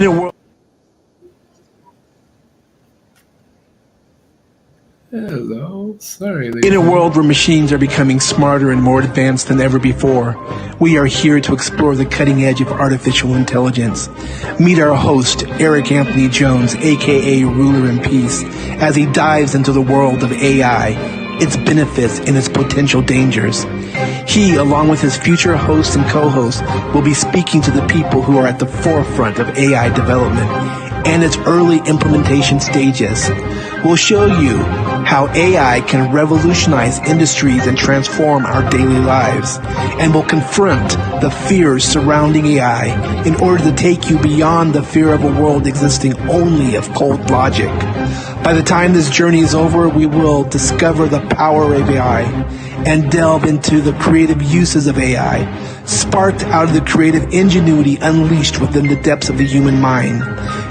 In a world Hello. Sorry, In a world where machines are becoming smarter and more advanced than ever before, we are here to explore the cutting edge of artificial intelligence. Meet our host, Eric Anthony Jones, aka Ruler in Peace, as he dives into the world of AI, its benefits and its potential dangers. He, along with his future hosts and co-hosts, will be speaking to the people who are at the forefront of AI development and its early implementation stages. We'll show you how AI can revolutionize industries and transform our daily lives, and will confront the fears surrounding AI in order to take you beyond the fear of a world existing only of cold logic. By the time this journey is over, we will discover the power of AI and delve into the creative uses of AI, sparked out of the creative ingenuity unleashed within the depths of the human mind.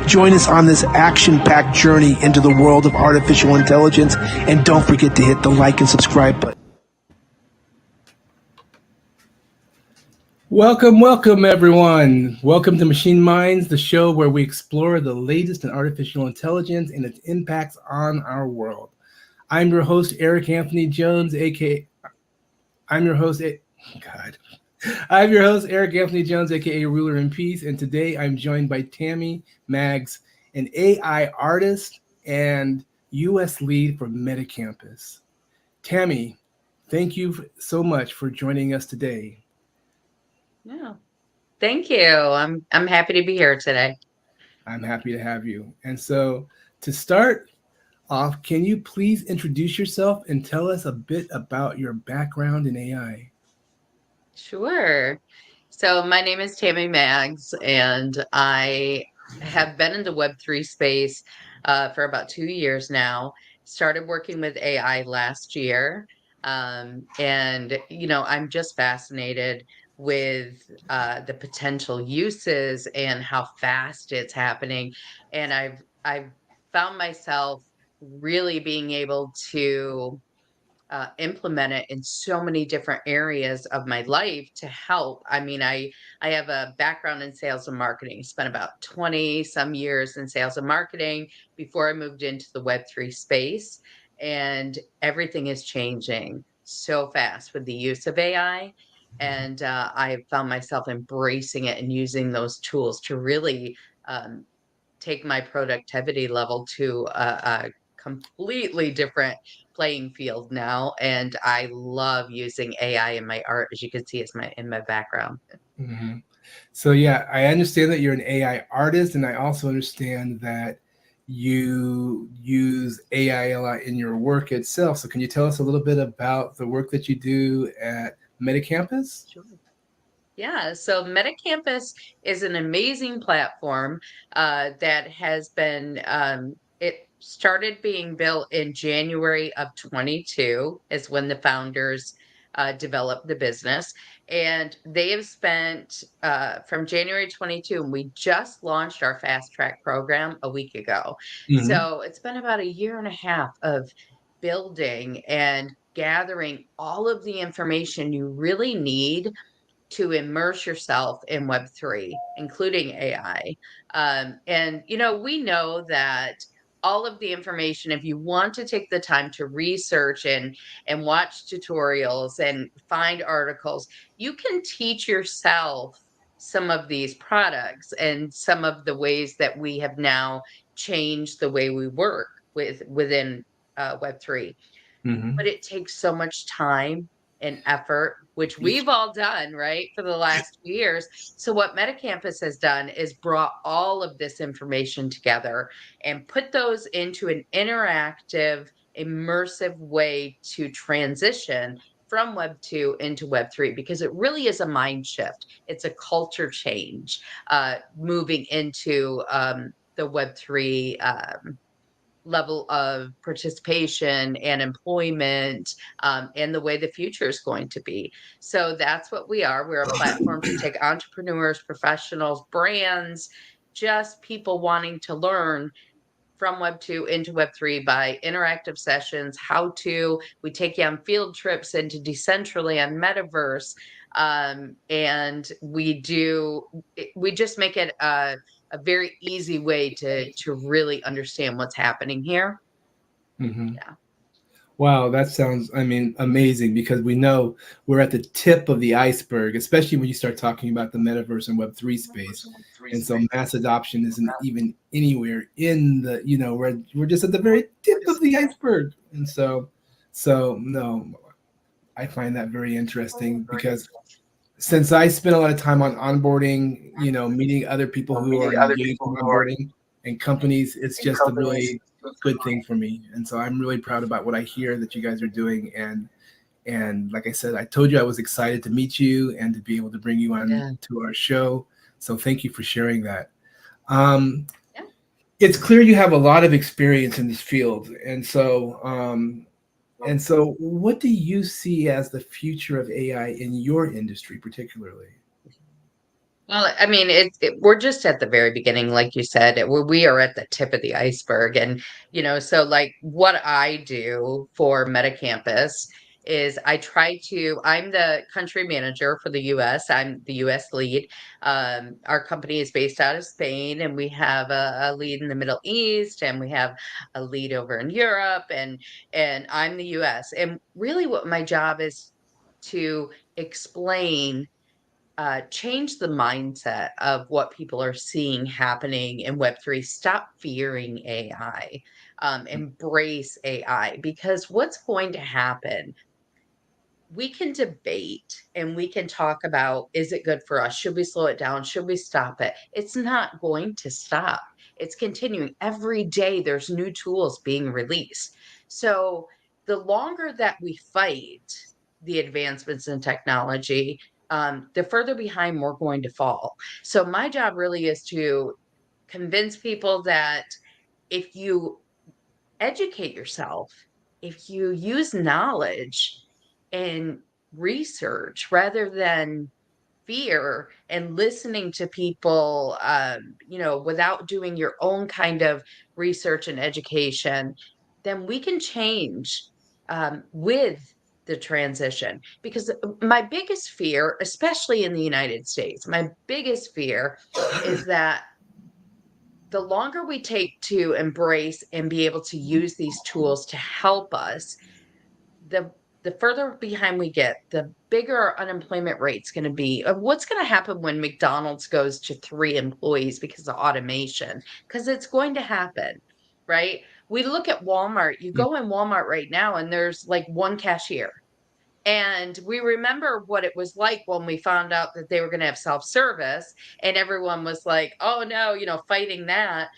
Join us on this action-packed journey into the world of artificial intelligence, and don't forget to hit the like and subscribe button. Welcome everyone. Welcome to Machine Minds, the show where we explore the latest in artificial intelligence and its impacts on our world. I'm your host, Eric Anthony Jones, aka I'm your host, Eric Anthony Jones, aka Ruler in Peace, and today I'm joined by Tammy Maggs, an AI artist and US lead for MetaCampus. Tammy, thank you so much for joining us today. Yeah, thank you. I'm happy to be here today. I'm happy to have you. And so to start off, can you please introduce yourself and tell us a bit about your background in AI? Sure. So my name is Tammy Maggs, and I have been in the Web3 space for about 2 years now. Started working with AI last year. And, I'm just fascinated with the potential uses and how fast it's happening. And I've found myself really being able to implement it in so many different areas of my life to help. I mean, I have a background in sales and marketing. Spent about 20 some years in sales and marketing before I moved into the Web3 space, and everything is changing so fast with the use of AI. And I found myself embracing it and using those tools to really take my productivity level to a completely different playing field now. And I love using AI in my art, as you can see, it's in my background. Mm-hmm. So yeah, I understand that you're an AI artist, and I also understand that you use AI a lot in your work itself. So can you tell us a little bit about the work that you do at MetaCampus? Sure. Yeah, so MetaCampus is an amazing platform that has been, it started being built in January of 22 is when the founders developed the business. And they have spent from January 22, and we just launched our fast track program a week ago. Mm-hmm. So it's been about a year and a half of building and gathering all of the information you really need to immerse yourself in Web3, including AI. And, we know that all of the information, if you want to take the time to research and watch tutorials and find articles, you can teach yourself some of these products and some of the ways that we have now changed the way we work within Web3. Mm-hmm. But it takes so much time and effort, which we've all done, right, for the last few years. So what MetaCampus has done is brought all of this information together and put those into an interactive, immersive way to transition from Web 2 into Web 3, because it really is a mind shift. It's a culture change moving into the Web 3 level of participation and employment, and the way the future is going to be. So that's what we are. We're a platform to take entrepreneurs, professionals, brands, just people wanting to learn from Web 2 into Web 3 by interactive sessions, we take you on field trips into Decentraland, Metaverse, and we just make it a a very easy way to really understand what's happening here. Mm-hmm. Yeah. Wow, that sounds, I mean, amazing, because we know we're at the tip of the iceberg, especially when you start talking about the metaverse and Web3 space. And so mass adoption isn't even anywhere in the, we're just at the very tip of the iceberg. And so no, I find that very interesting, because since I spent a lot of time on onboarding, meeting other people who are engaged in onboarding and companies, it's just a really good thing for me. And so I'm really proud about what I hear that you guys are doing. And like I said, I told you I was excited to meet you and to be able to bring you on Yeah. to our show. So thank you for sharing that. Um, Yeah. it's clear you have a lot of experience in this field. And so what do you see as the future of AI in your industry, particularly? Well, I mean, we're just at the very beginning, like you said. We are at the tip of the iceberg, and so like what I do for MetaCampus is I'm the country manager for the U.S. I'm the U.S. lead. Our company is based out of Spain, and we have a lead in the Middle East, and we have a lead over in Europe, and I'm the U.S. And really, what my job is to explain change the mindset of what people are seeing happening in Web3. Stop fearing AI, embrace AI, because what's going to happen, we can debate and we can talk about, is it good for us? Should we slow it down? Should we stop it? It's not going to stop. It's continuing. Every day there's new tools being released. So the longer that we fight the advancements in technology, the further behind we're going to fall. So my job really is to convince people that if you educate yourself, if you use knowledge and research rather than fear and listening to people, without doing your own kind of research and education, then we can change with the transition. Because my biggest fear, especially in the United States, my biggest fear is that the longer we take to embrace and be able to use these tools to help us, the the further behind we get, the bigger our unemployment rate's going to be. What's going to happen when McDonald's goes to 3 employees because of automation? Because it's going to happen, right? We look at Walmart. You go in Walmart right now, and there's like one cashier. And we remember what it was like when we found out that they were going to have self-service, and everyone was like, oh no, fighting that.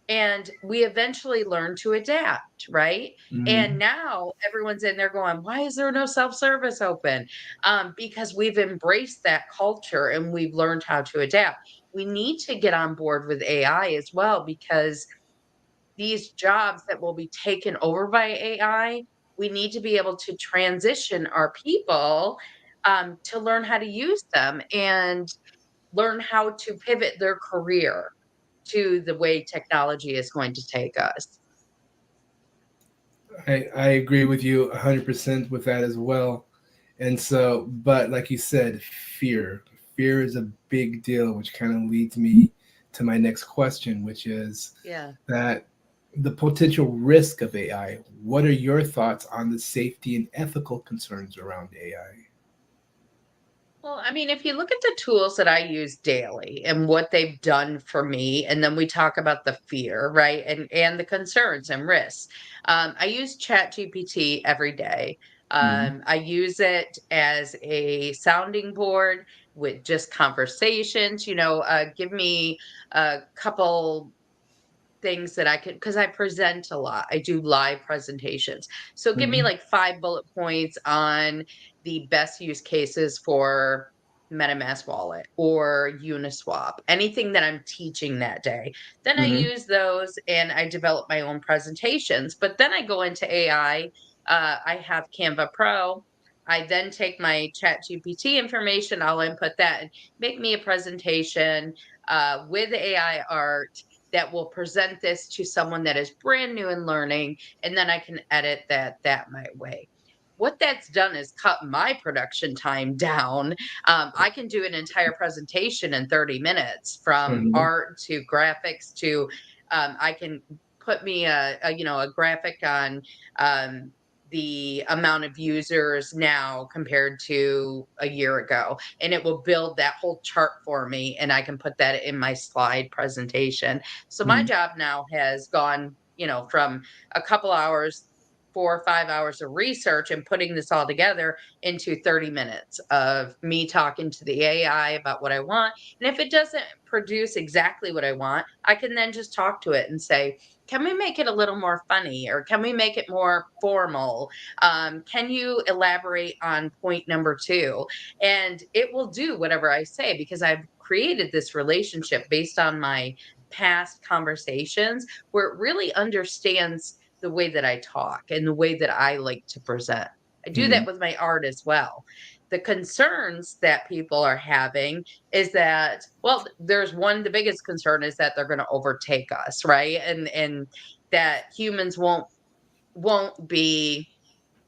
And we eventually learned to adapt, right? And Mhm. now everyone's in there going, why is there no self-service open? Because we've embraced that culture and we've learned how to adapt. We need to get on board with AI as well, because these jobs that will be taken over by AI, we need to be able to transition our people to learn how to use them and learn how to pivot their career to the way technology is going to take us. I agree with you 100% with that as well. And so, but like you said, fear is a big deal, which kind of leads me to my next question, which is Yeah. that the potential risk of AI. What are your thoughts on the safety and ethical concerns around AI? Well, I mean, if you look at the tools that I use daily and what they've done for me, and then we talk about the fear, right? And the concerns and risks. I use Chat GPT every day. Mhm. I use it as a sounding board with just conversations, give me a couple things that I could, because I present a lot. I do live presentations. So give me Mhm. like 5 bullet points on the best use cases for MetaMask wallet or Uniswap, anything that I'm teaching that day. Then I Mhm. use those and I develop my own presentations. But then I go into AI. I have Canva Pro. I then take my Chat GPT information, I'll input that and make me a presentation with AI art that will present this to someone that is brand new and learning, and then I can edit that my way. what that's done is cut my production time down. I can do an entire presentation in 30 minutes, from art to graphics to I can put me a graphic on the amount of users now compared to a year ago, and it will build that whole chart for me, and I can put that in my slide presentation. So my job now has gone, from a couple hours, 4 or 5 hours of research and putting this all together, into 30 minutes of me talking to the AI about what I want. And if it doesn't produce exactly what I want, I can then just talk to it and say, can we make it a little more funny, or can we make it more formal? Can you elaborate on point number two? And it will do whatever I say, because I've created this relationship based on my past conversations, where it really understands the way that I talk and the way that I like to present. I do that with my art as well. The concerns that people are having is that, well, there's one, the biggest concern is that they're going to overtake us, right? And that humans won't be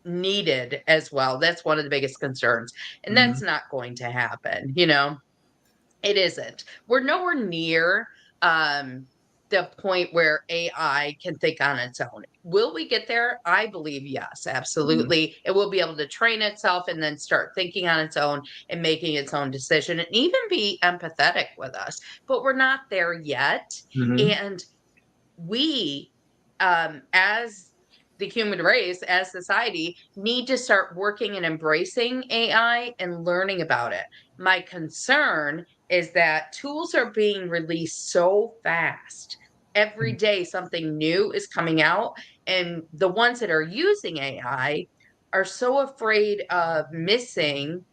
needed as well. That's one of the biggest concerns. And that's not going to happen, It isn't. We're nowhere near um the point where AI can think on its own. Will we get there? I believe yes, absolutely. It will be able to train itself and then start thinking on its own and making its own decision, and even be empathetic with us. But we're not there yet. And we, as the human race, as society, need to start working and embracing AI and learning about it. My concern is that tools are being released so fast. Every day, something new is coming out, and the ones that are using AI are so afraid of missing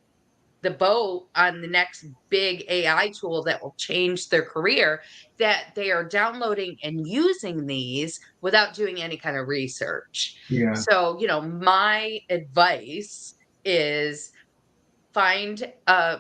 the boat on the next big AI tool that will change their career, that they are downloading and using these without doing any kind of research. Yeah. So, my advice is find a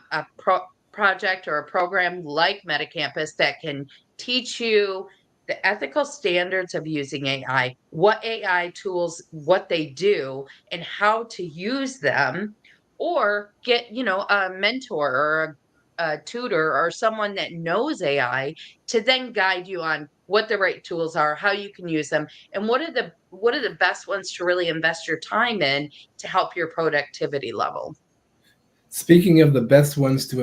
project or a program like MetaCampus that can teach you the ethical standards of using AI, what AI tools, what they do, and how to use them, or get, a mentor or a tutor or someone that knows AI to then guide you on what the right tools are, how you can use them, and what are the best ones to really invest your time in to help your productivity level. Speaking of the best ones to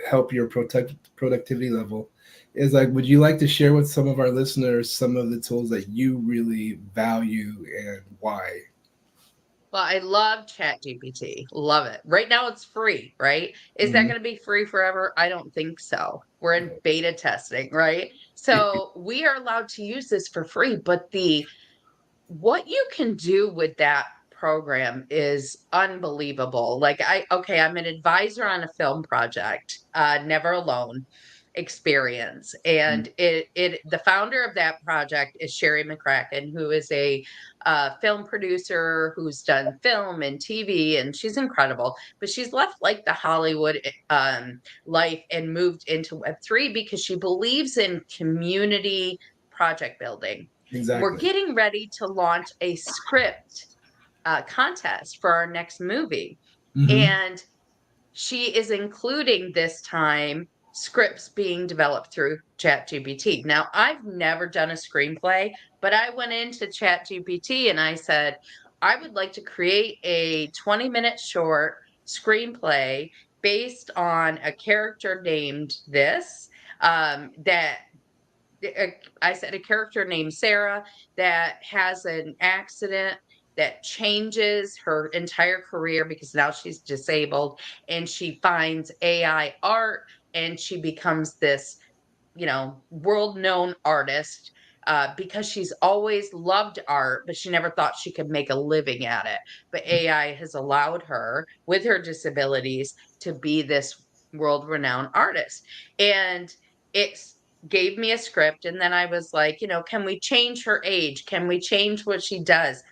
help your productivity level, is like, would you like to share with some of our listeners some of the tools that you really value and why? Well, I love ChatGPT. Love it. Right now it's free, right? Is that going to be free forever? I don't think so. We're in beta testing, right? So we are allowed to use this for free, but the what you can do with that program is unbelievable. Like, I'm an advisor on a film project, Never Alone experience. And the founder of that project is Sherry McCracken, who is a film producer who's done film and TV, and she's incredible. But she's left like the Hollywood life and moved into Web3 because she believes in community project building. We're Exactly. getting ready to launch a script contest for our next movie. And she is including this time scripts being developed through ChatGPT. Now, I've never done a screenplay, but I went into ChatGPT and I said, I would like to create a 20-minute short screenplay based on a character named this, that I said a character named Sarah that has an accident that changes her entire career because now she's disabled, and she finds AI art and she becomes this, world known artist, because she's always loved art, but she never thought she could make a living at it. But AI has allowed her, with her disabilities, to be this world renowned artist. And it's gave me a script, and then I was like, can we change her age? Can we change what she does?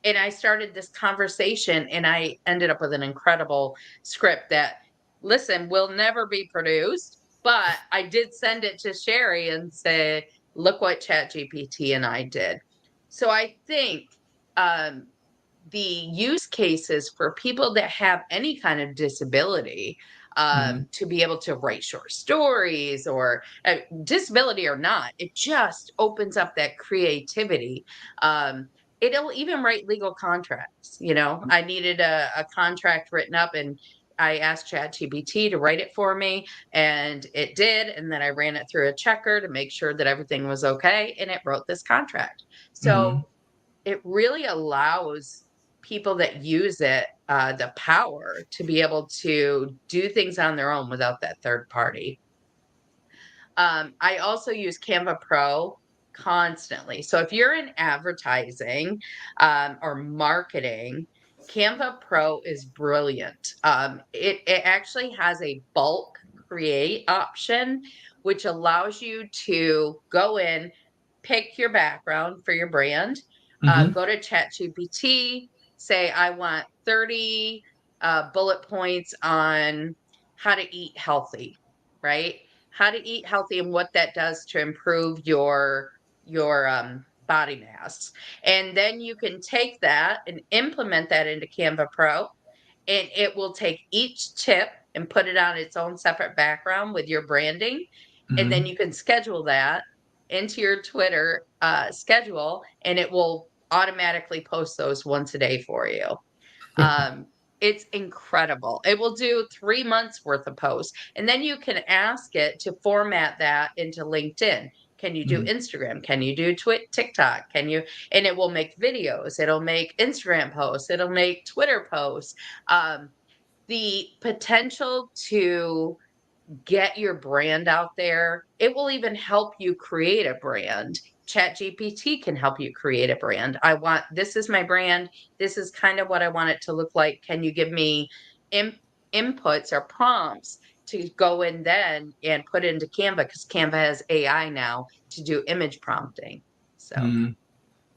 And I started this conversation, and I ended up with an incredible script that, listen, will never be produced, but I did send it to Sherry and say, look what ChatGPT and I did. So I think, um, the use cases for people that have any kind of disability, to be able to write short stories, or disability or not, it just opens up that creativity. Um, it'll even write legal contracts. I needed a contract written up, and I asked ChatGPT to write it for me, and it did. And then I ran it through a checker to make sure that everything was okay, and it wrote this contract. So it really allows people that use it the power to be able to do things on their own without that third party. I also use Canva Pro constantly. So if you're in advertising or marketing, Canva Pro is brilliant. It actually has a bulk create option, which allows you to go in, pick your background for your brand, go to ChatGPT, say, I want 30 bullet points on how to eat healthy, right? How to eat healthy and what that does to improve your body mass. And then you can take that and implement that into Canva Pro, and it will take each tip and put it on its own separate background with your branding. And then you can schedule that into your Twitter schedule, and it will automatically post those once a day for you. Um, it's incredible. It will do 3 months worth of posts. And then you can ask it to format that into LinkedIn. Can you do Instagram? Can you do TikTok? And it will make videos. It'll make Instagram posts. It'll make Twitter posts. Um, the potential to get your brand out there. It will even help you create a brand. ChatGPT can help you create a brand. This is my brand. This is kind of what I want it to look like. Can you give me inputs or prompts to go in then and put into Canva? Because Canva has AI now to do image prompting. So,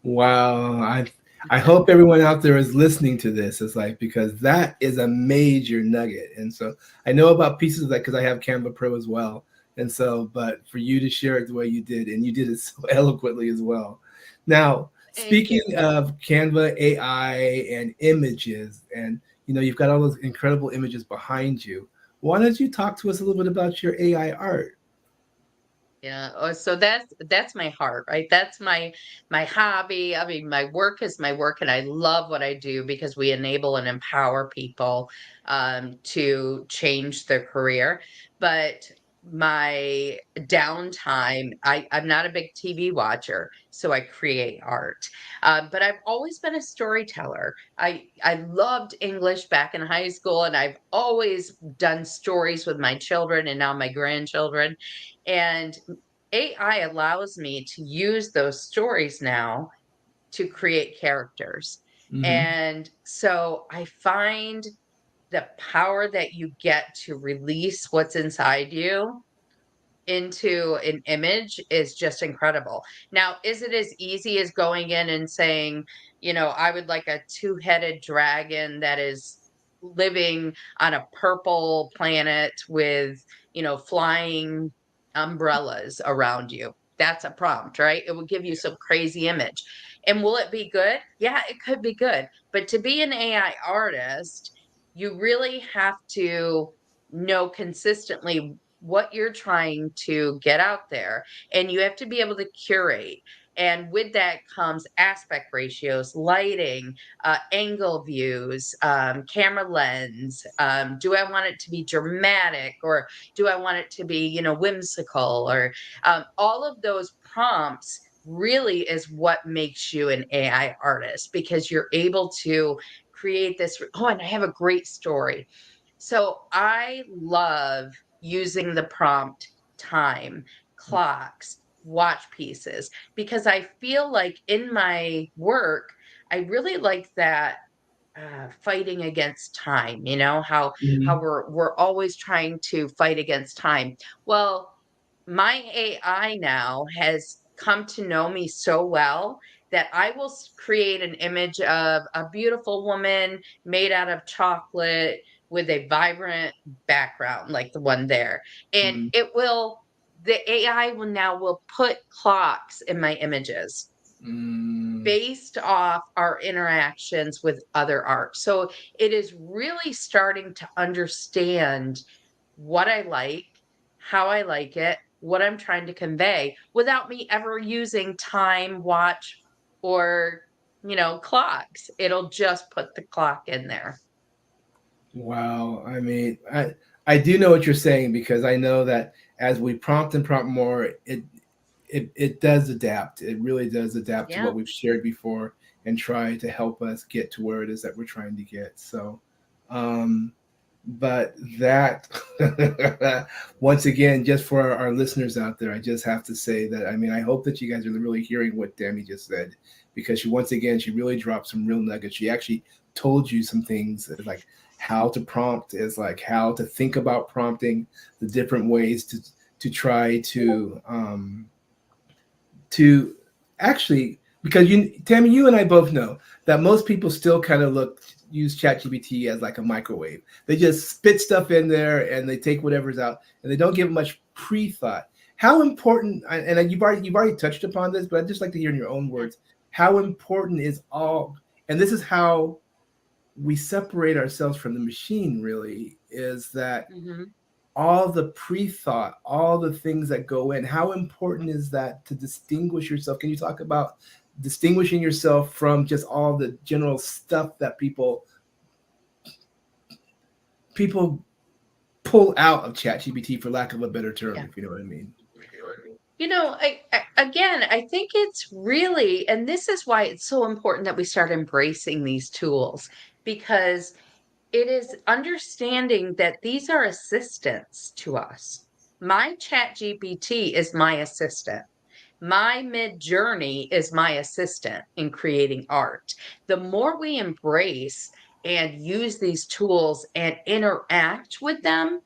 Wow. I hope everyone out there is listening to this. It's like, because that is a major nugget. And so I know about pieces of that because I have Canva Pro as well. And so, but for you to share it the way you did, and you did it so eloquently as well. Now, thank speaking you. of Canva AI and images, and you've got all those incredible images behind you. Why don't you talk to us a little bit about your AI art? Yeah. Oh, so that's my heart, right? That's my hobby. I mean, my work is my work, and I love what I do because we enable and empower people to change their career. But my downtime, I'm not a big TV watcher, so I create art. But I've always been a storyteller. I loved English back in high school, and I've always done stories with my children and now my grandchildren. And AI allows me to use those stories now to create characters. Mm-hmm. And so I find the power that you get to release what's inside you into an image is just incredible. Now, is it as easy as going in and saying, I would like a two-headed dragon that is living on a purple planet with, flying umbrellas around you? That's a prompt, right? It will give you some crazy image. And will it be good? Yeah, it could be good. But to be an AI artist, you really have to know consistently what you're trying to get out there, and you have to be able to curate. And with that comes aspect ratios, lighting, angle views, camera lens. Do I want it to be dramatic, or do I want it to be, whimsical? Or all of those prompts really is what makes you an AI artist, because you're able to create this. Oh, and I have a great story. So I love using the prompt time, clocks, watch pieces, because I feel like in my work, I really like that fighting against time. How Mm-hmm. we're always trying to fight against time. Well, my AI now has come to know me so well that I will create an image of a beautiful woman made out of chocolate with a vibrant background like the one there. And the AI will put clocks in my images. based off our interactions with other art. So it is really starting to understand what I like, how I like it, what I'm trying to convey without me ever using time, watch, or, clocks. It'll just put the clock in there. Wow. I mean, I do know what you're saying, because I know that as we prompt and prompt more, it does adapt. It really does adapt to Yeah. what we've shared before and try to help us get to where it is that we're trying to get. So, um, but that once again, just for our listeners out there, I just have to say that, I mean, I hope that you guys are really hearing what Tammy just said, because she really dropped some real nuggets. She actually told you some things, like how to prompt, is like how to think about prompting, the different ways to try to actually, because Tammy, you and I both know that most people still kind of use ChatGPT as like a microwave. They just spit stuff in there and they take whatever's out, and they don't give much pre-thought. How important, and you've already touched upon this, but I'd just like to hear in your own words, how important is all, and this is how we separate ourselves from the machine, really, is that Mm-hmm. all the pre-thought, all the things that go in, how important is that to distinguish yourself? Can you talk about distinguishing yourself from just all the general stuff that people pull out of ChatGPT, for lack of a better term, Yeah. if you know what I mean? Again, I think it's really, and this is why it's so important that we start embracing these tools, because it is understanding that these are assistants to us. My Chat GPT is my assistant. My Mid Journey is my assistant in creating art. The more we embrace and use these tools and interact with them,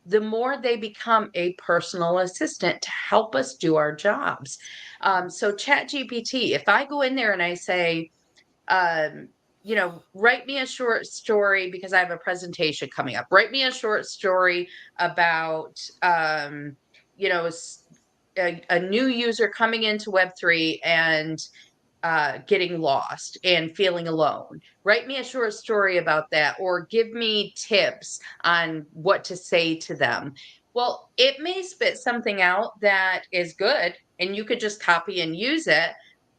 the more they become a personal assistant to help us do our jobs. So, ChatGPT, if I go in there and I say, write me a short story because I have a presentation coming up. Write me a short story about, you know, a new user coming into Web3 and getting lost and feeling alone. Write me a short story about that, or give me tips on what to say to them. Well, it may spit something out that is good and you could just copy and use it,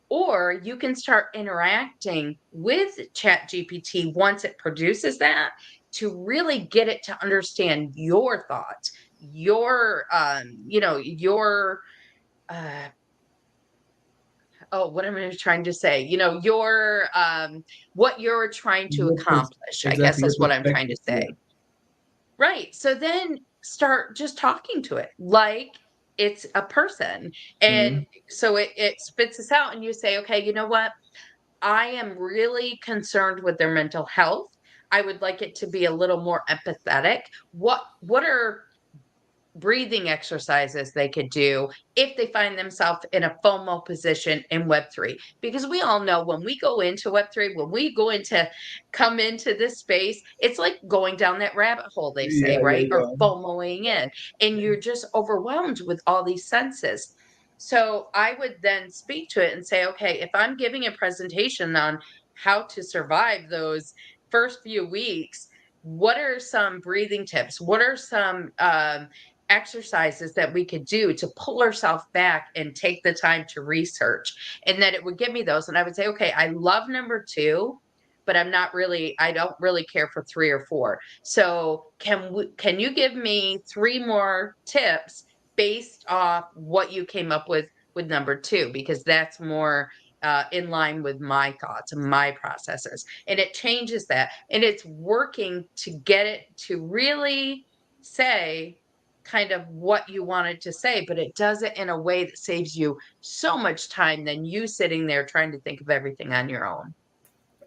or you can start interacting with ChatGPT once it produces that to really get it to understand your thoughts, your uh, what am I trying to say? What you're trying to accomplish, I guess Exactly, your is what I'm trying to perspective. say. Yeah. Right. So then start just talking to it like it's a person. Mhm. And so it spits this out and you say, okay, you know what? I am really concerned with their mental health. I would like it to be a little more empathetic. What are breathing exercises they could do if they find themselves in a FOMO position in Web3? Because we all know when we go into Web3, when we go into come into this space, it's like going down that rabbit hole, they say, Yeah, right? yeah, Or FOMOing in, and you're just overwhelmed with all these senses. So I would then speak to it and say, okay, if I'm giving a presentation on how to survive those first few weeks, what are some breathing tips? What are some exercises that we could do to pull ourselves back and take the time to research? And then it would give me those, and I would say, okay, I love number 2, but I don't really care for 3 or 4. So can you give me 3 more tips based off what you came up with number 2, because that's more in line with my thoughts and my processes. And it changes that, and it's working to get it to really say kind of what you wanted to say, but it does it in a way that saves you so much time than you sitting there trying to think of everything on your own.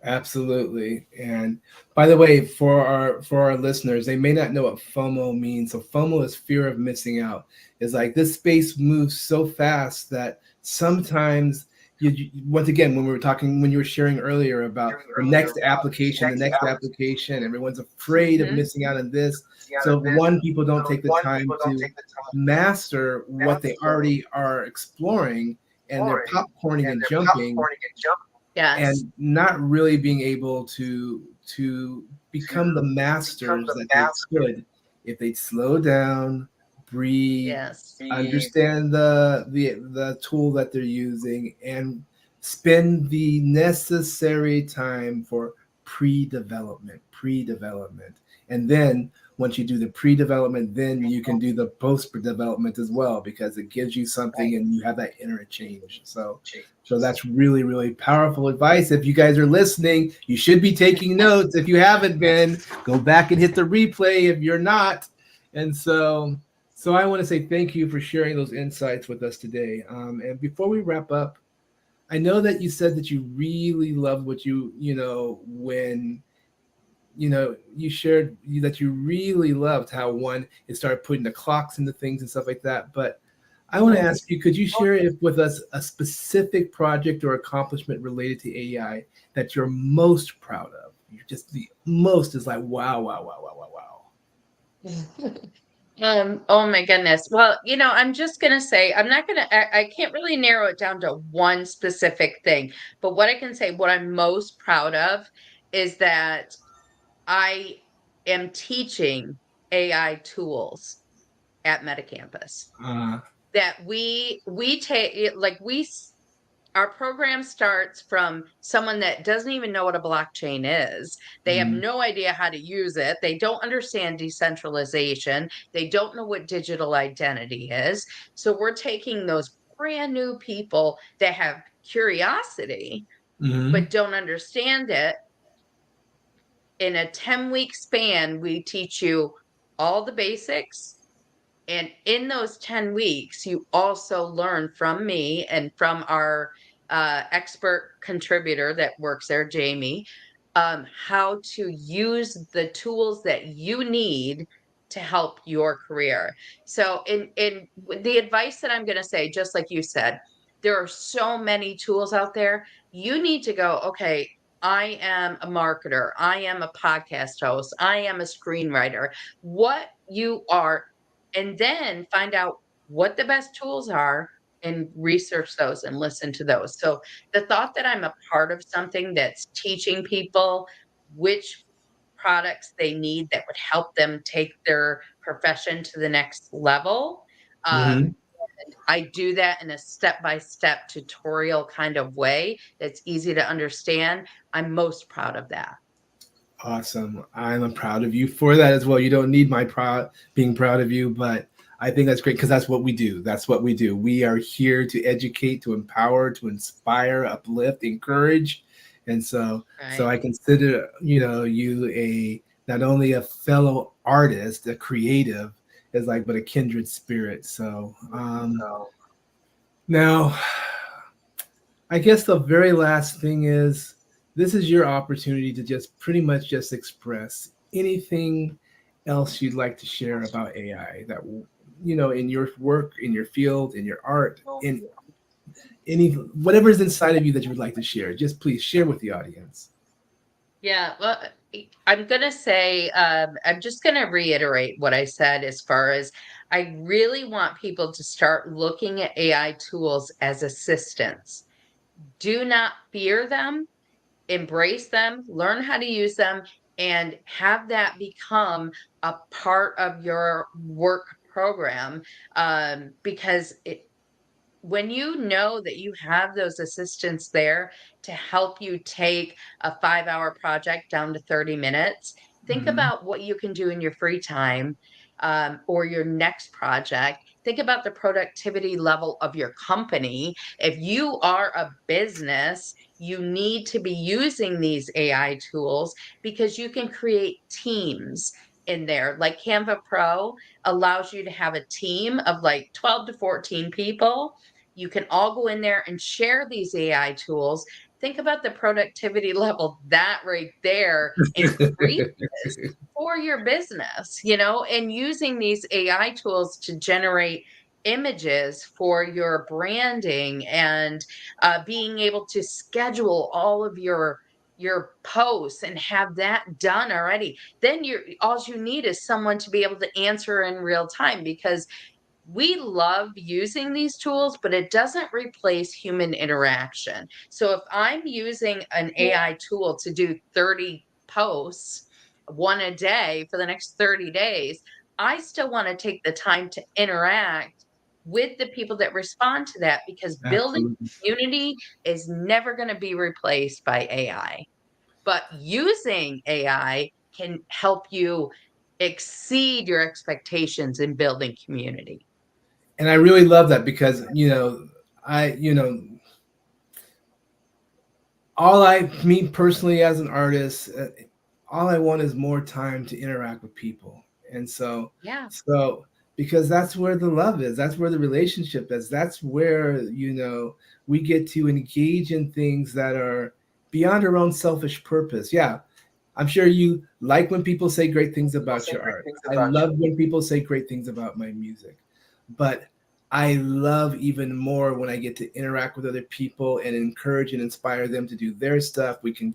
Absolutely. And by the way, for our listeners, they may not know what FOMO means. So FOMO is fear of missing out. It's like this space moves so fast that sometimes once again, when you were sharing earlier about the next application, everyone's afraid of Mhm. missing out on this. So one, people don't take the time to master what they already are exploring, and they're popcorning and jumping Yes. and not really being able to become the masters that they could if they slow down, breathe, Yes. understand the tool that they're using, and spend the necessary time for pre-development, and then once you do the pre-development, then you can do the post-development as well, because it gives you something and you have that interchange. So that's really, really powerful advice. If you guys are listening, you should be taking notes. If you haven't been, go back and hit the replay if you're not. And so I want to say thank you for sharing those insights with us today. And before we wrap up, I know that you said that you really loved what when you shared that you really loved how it started putting the clocks into things and stuff like that. But I want to ask you, could you share with us a specific project or accomplishment related to AI that you're most proud of? You're just the most is like, wow, wow, wow, wow, wow, wow. Oh my goodness. Well, I'm just gonna say I'm not gonna I can't really narrow it down to one specific thing, but what I can say, what I'm most proud of is that I am teaching AI tools at MetaCampus. Uh, That we take it like our program starts from someone that doesn't even know what a blockchain is. They have mm, no idea how to use it. They don't understand decentralization. They don't know what digital identity is. So we're taking those brand new people that have curiosity mm, but don't understand it. In a 10-week span, we teach you all the basics. And in those 10 weeks, you also learn from me and from our expert contributor that works there, Jamie, how to use the tools that you need to help your career. So, in the advice that I'm going to say, just like you said, there are so many tools out there. You need to go, okay, I am a marketer, I am a podcast host, I am a screenwriter. What you are, and then find out what the best tools are and research those and listen to those. So the thought that I'm a part of something that's teaching people which products they need that would help them take their profession to the next level. mm. I do that in a step-by-step tutorial kind of way that's easy to understand. I'm most proud of that. Awesome. I'm proud of you for that as well. You don't need my being proud of you, but I think that's great because that's what we do. That's what we do. We are here to educate, to empower, to inspire, uplift, encourage. And so Right. I consider, you not only a fellow artist, a creative, but a kindred spirit. So now I guess the very last thing is this is your opportunity to just pretty much just express anything else you'd like to share about AI that in your work, in your field, in your art, in any whatever is inside of you that you would like to share. Just please share with the audience. Yeah, well, I'm gonna say, I'm just gonna reiterate what I said as far as I really want people to start looking at AI tools as assistants. Do not fear them, embrace them, learn how to use them, and have that become a part of your work program. Because when you know that you have those assistants there to help you take a 5-hour project down to 30 minutes, think Mhm. about what you can do in your free time, or your next project. Think about the productivity level of your company. If you are a business, you need to be using these AI tools because you can create teams in there. Like Canva Pro allows you to have a team of like 12 to 14 people. You can all go in there and share these AI tools. Think about the productivity level that right there increases for your business, and using these AI tools to generate images for your branding and being able to schedule all of your posts and have that done already. Then all you need is someone to be able to answer in real time, because we love using these tools, but it doesn't replace human interaction. So if I'm using an AI tool to do 30 posts, one a day for the next 30 days, I still want to take the time to interact with the people that respond to that, because building Absolutely. community is never going to be replaced by AI. But using AI can help you exceed your expectations in building community. And I really love that because, me personally as an artist, all I want is more time to interact with people. And Yeah, so because that's where the love is, that's where the relationship is, that's where, we get to engage in things that are beyond our own selfish purpose. Yeah. I'm sure you like when people say great things about your art. I love when people say great things about my music. But I love even more when I get to interact with other people and encourage and inspire them to do their stuff. We can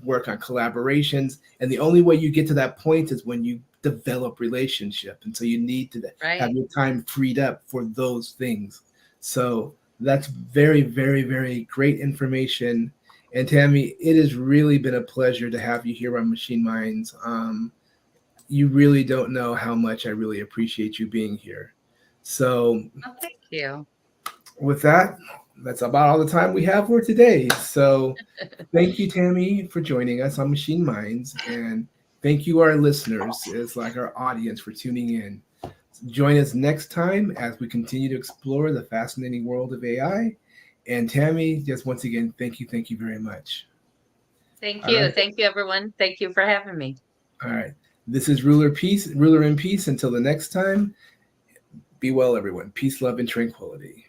work on collaborations. And the only way you get to that point is when you develop relationship. And so you need to have right. your time freed up for those things. So that's very, very, very great information. And Tammy, it has really been a pleasure to have you here on Machine Minds. You really don't know how much I really appreciate you being here. So Oh, thank you. with that, that's about all the time we have for today. So thank you, Tammy, for joining us on Machine Minds. And thank you, our listeners, it's like our audience, for tuning in. Join us next time as we continue to explore the fascinating world of AI. And Tammy, just once again, thank you very much. Thank All you. right. Thank you, everyone. Thank you for having me. All right. This is Ruler in Peace. Until the next time, be well, everyone. Peace, love, and tranquility.